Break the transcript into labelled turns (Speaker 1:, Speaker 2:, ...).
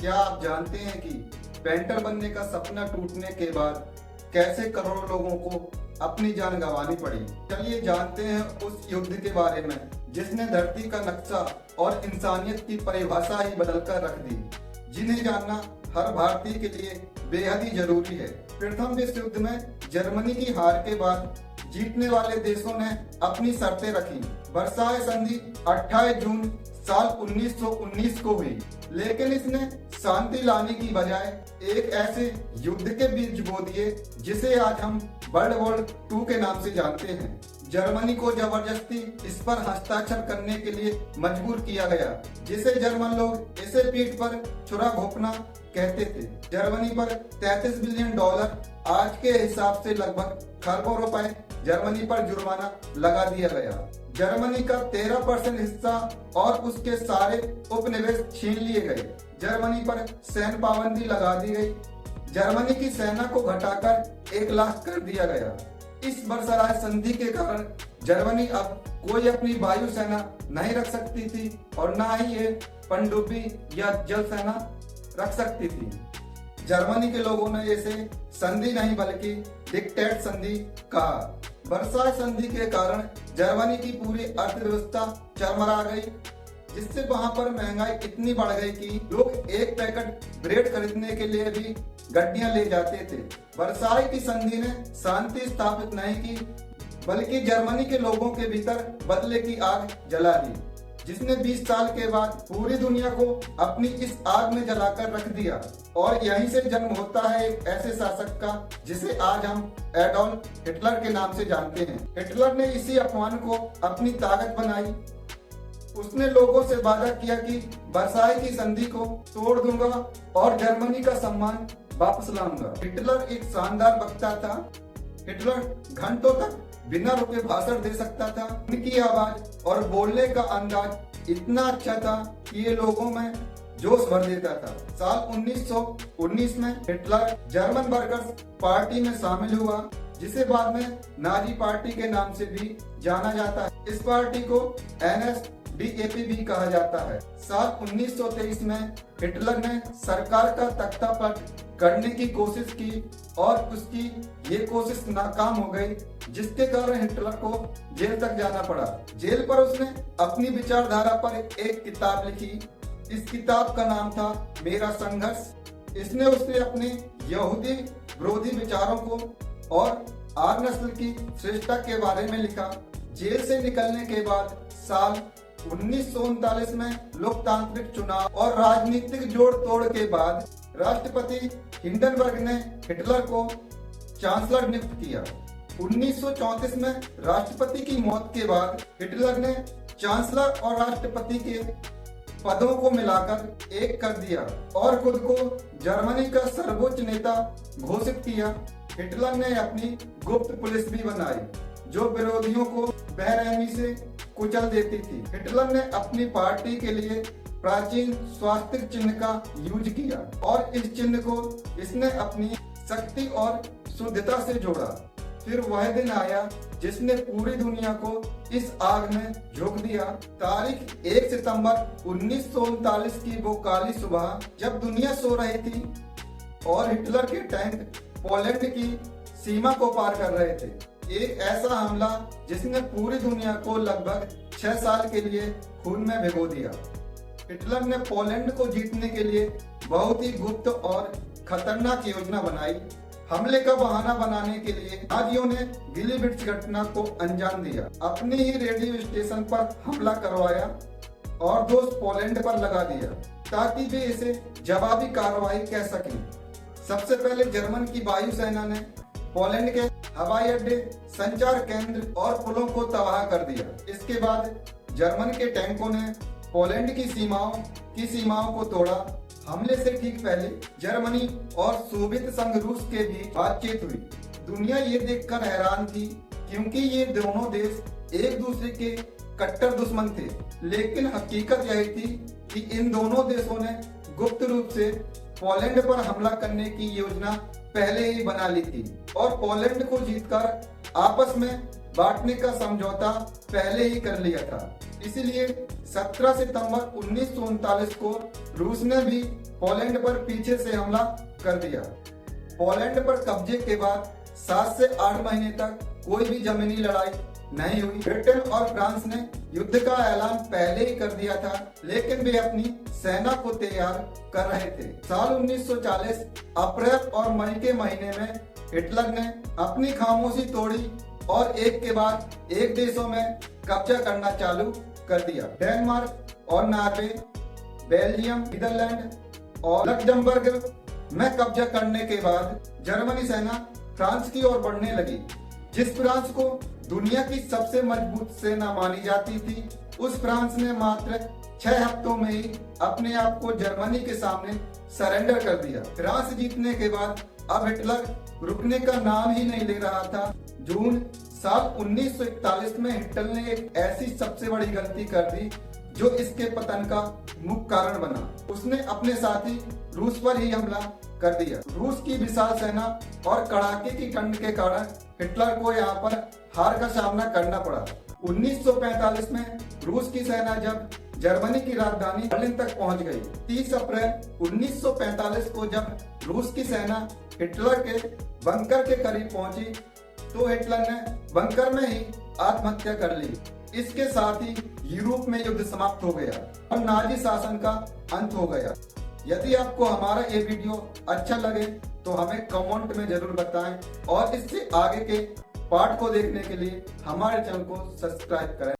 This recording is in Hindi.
Speaker 1: क्या आप जानते हैं कि पेंटर बनने का सपना टूटने के बाद कैसे करोड़ों लोगों को अपनी जान गंवानी पड़ी? चलिए जानते हैं उस युद्ध के बारे में जिसने धरती का नक्शा और इंसानियत की परिभाषा ही बदलकर रख दी, जिन्हें जानना हर भारतीय के लिए बेहद ही जरूरी है। प्रथम विश्व युद्ध में जर्मनी की हार के बाद जीतने वाले देशों ने अपनी शर्तें रखी। वर्साय संधि 28 जून साल 1919 को हुई, लेकिन इसने शांति लाने की बजाय एक ऐसे युद्ध के बीज बो दिए जिसे आज हम वर्ल्ड वॉर 2 के नाम से जानते हैं। जर्मनी को जबरदस्ती इस पर हस्ताक्षर करने के लिए मजबूर किया गया, जिसे जर्मन लोग इसे पीठ पर छुरा घोंपना कहते थे। जर्मनी पर 33 बिलियन डॉलर, आज के हिसाब से लगभग खरबों रुपए जर्मनी पर जुर्माना लगा दिया गया। जर्मनी का 13% हिस्सा और उसके सारे उपनिवेश छीन लिए गए। जर्मनी पर सैन्य पाबंदी लगा दी गई। जर्मनी की सेना को घटाकर 1 लाख कर दिया गया। इस वर्साय संधि के कारण जर्मनी अब कोई अपनी वायु सेना नहीं रख सकती थी और न ही ये पनडुब्बी या जल सेना रख सकती थी। जर्मनी के लोगों ने इसे संधि नहीं बल्कि डिक्टेट संधि कहा। वर्साय संधि के कारण जर्मनी की पूरी अर्थव्यवस्था चरमरा गई, जिससे वहां पर महंगाई इतनी बढ़ गई कि लोग एक पैकेट ब्रेड खरीदने के लिए भी गड्डियां ले जाते थे। वर्साय की संधि ने शांति स्थापित नहीं की, बल्कि जर्मनी के लोगों के भीतर बदले की आग जला दी, जिसने 20 साल के बाद पूरी दुनिया को अपनी इस आग में जलाकर रख दिया। और यहीं से जन्म होता है एक ऐसे शासक का जिसे आज हम एडोल्फ हिटलर के नाम से जानते हैं। हिटलर ने इसी अपमान को अपनी ताकत बनाई। उसने लोगों से वादा किया कि वर्साय की संधि को तोड़ दूंगा और जर्मनी का सम्मान वापस लाऊंगा। हिटलर एक शानदार वक्ता था। हिटलर घंटों तक बिना रुके भाषण दे सकता था। उनकी आवाज और बोलने का अंदाज इतना अच्छा था कि ये लोगों में जोश भर देता था। साल 1919 में हिटलर जर्मन वर्कर्स पार्टी में शामिल हुआ, जिसे बाद में नाजी पार्टी के नाम से भी जाना जाता है। इस पार्टी को NSDAP भी कहा जाता है। साल 1923 में हिटलर ने सरकार का तख्तापलट करने की कोशिश की और उसकी ये कोशिश नाकाम हो गई, जिसके कारण हिटलर को जेल तक जाना पड़ा। जेल पर उसने अपनी विचारधारा पर एक किताब लिखी। इस किताब का नाम था मेरा संघर्ष। इसने उसने अपने यहूदी विरोधी विचारों को और आर नस्ल की श्रेष्ठता के बारे में लिखा। जेल से निकलने के बाद साल 1939 में लोकतांत्रिक चुनाव और राजनीतिक जोड़ तोड़ के बाद राष्ट्रपति हिंडनबर्ग ने हिटलर को चांसलर नियुक्त किया। 1934 में राष्ट्रपति की मौत के बाद हिटलर ने चांसलर और राष्ट्रपति के पदों को मिलाकर एक कर दिया और खुद को जर्मनी का सर्वोच्च नेता घोषित किया। हिटलर ने अपनी गुप्त पुलिस भी बनाई, जो विरोधियों को बेरहमी से कुचल देती थी। हिटलर ने अपनी पार्टी के लिए प्राचीन स्वास्तिक चिन्ह का यूज किया और इस चिन्ह को इसने अपनी शक्ति और शुद्धता से जोड़ा। फिर वह दिन आया जिसने पूरी दुनिया को इस आग में झोंक दिया। तारीख 1 सितंबर 1939 की वो काली सुबह, जब दुनिया सो रही थी और हिटलर के टैंक पोलैंड की सीमा को पार कर रहे थे। एक ऐसा हमला जिसने पूरी दुनिया को लगभग 6 साल के लिए खून में भिगो दिया। हिटलर ने पोलैंड को जीतने के लिए बहुत ही गुप्त और खतरनाक योजना बनाई। हमले का बहाना बनाने के लिए नाजियों ने गिलिब्रिट्ज घटना को अंजाम दिया। अपने ही रेडियो स्टेशन पर हमला करवाया और दोष पोलैंड पर लगा दिया ताकि वे इसे जवाबी कार्रवाई कह सकें। सबसे पहले जर्मन की वायुसेना ने पोलैंड के हवाई अड्डे, संचार केंद्र और पुलों को तबाह कर दिया। इसके बाद जर्मन के टैंकों ने पोलैंड की सीमाओं को तोड़ा। हमले से ठीक पहले जर्मनी और सोवियत संघ रूस के बीच बातचीत हुई। दुनिया ये देखकर हैरान थी, क्योंकि ये दोनों देश एक दूसरे के कट्टर दुश्मन थे। लेकिन हकीकत यही थी कि इन दोनों देशों ने गुप्त रूप से पोलैंड पर हमला करने की योजना पहले ही बना ली थी और पोलैंड को जीतकर आपस में बांटने का समझौता पहले ही कर लिया था। इसलिए 17 सितंबर 1939 को रूस ने भी पोलैंड पर पीछे से हमला कर दिया। पोलैंड पर कब्जे के बाद 7 से 8 महीने तक कोई भी जमीनी लड़ाई नहीं हुई। ब्रिटेन और फ्रांस ने युद्ध का ऐलान पहले ही कर दिया था, लेकिन वे अपनी सेना को तैयार कर रहे थे। साल 1940 अप्रैल और मई के महीने में हिटलर ने अपनी खामोशी तोड़ी और एक के बाद एक देशों में कब्जा करना चालू कर दिया। डेनमार्क और नॉर्वे, बेल्जियम, नीदरलैंड और लक्जमबर्ग में कब्जा करने के बाद जर्मनी सेना फ्रांस की ओर बढ़ने लगी। जिस फ्रांस को दुनिया की सबसे मजबूत सेना मानी जाती थी, उस फ्रांस ने मात्र 6 हफ्तों में ही अपने आप को जर्मनी के सामने सरेंडर कर दिया। फ्रांस जीतने के बाद अब हिटलर रुकने का नाम ही नहीं ले रहा था। जून साल 1941 में हिटलर ने एक ऐसी सबसे बड़ी गलती कर दी जो इसके पतन का मुख्य कारण बना। उसने अपने साथी रूस पर ही हमला कर दिया। रूस की विशाल सेना और कड़ाके की ठंड के कारण हिटलर को यहाँ पर हार का सामना करना पड़ा। 1945 में रूस की सेना जब जर्मनी की राजधानी बर्लिन तक पहुंच गई। 30 अप्रैल 1945 को जब रूस की सेना हिटलर के बंकर के करीब पहुंची तो हिटलर ने बंकर में ही आत्महत्या कर ली। इसके साथ ही यूरोप में युद्ध समाप्त हो गया और नाजी शासन का अंत हो गया। यदि आपको हमारा ये वीडियो अच्छा लगे तो हमें कमेंट में जरूर बताएं और इससे आगे के पार्ट को देखने के लिए हमारे चैनल को सब्सक्राइब करें।